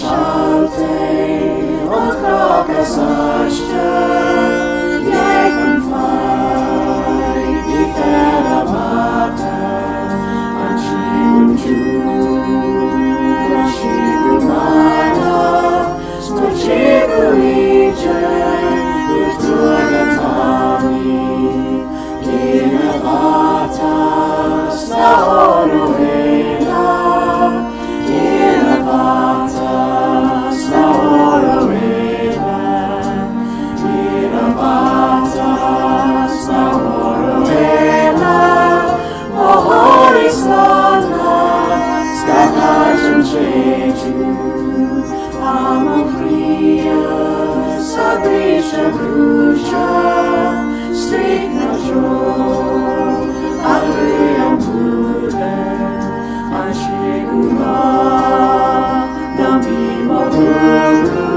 šaltai, ot krokas ašķa, jēkam fai, difera vata, anšīgum džūr, anšīgum mana, skočīgu līdža, ir toga tami, jēna vata, staoru ēna, jēna vata, staoru ēna, jēna vata, staoru ēna, mohori slana, skatačem čeču, amon hrija, sabriša bruča, strikna džo, agrijam pure, anšīgumā, namīma guru,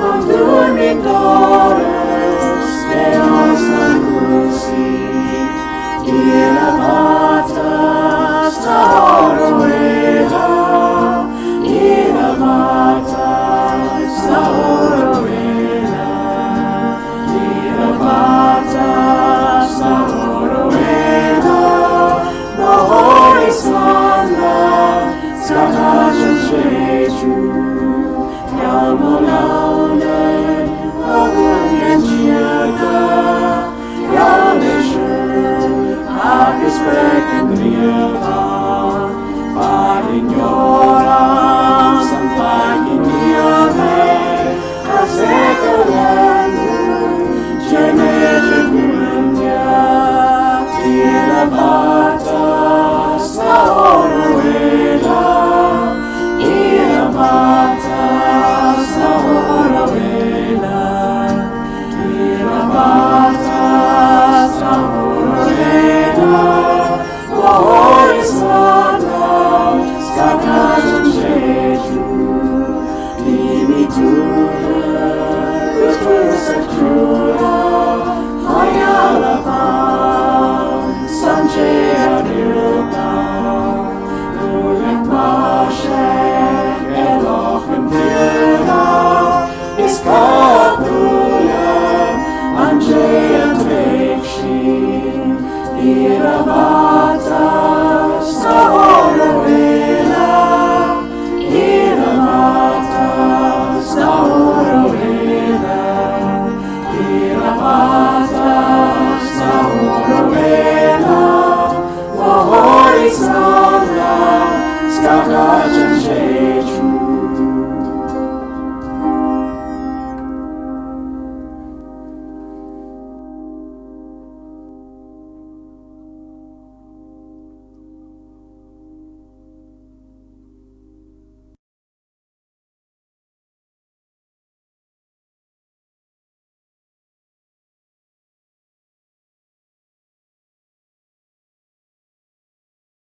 man dormitores, Deus nanusi, Iera vata, staoro ēna, Iera vata, staoro ēna, Iera vata, staoro ēna, mohori slana, skatačem čeču, jauno laune, ogniem čierka, jaunešu, akis prekim rieka, pariņoram, sam taņi nieve, kas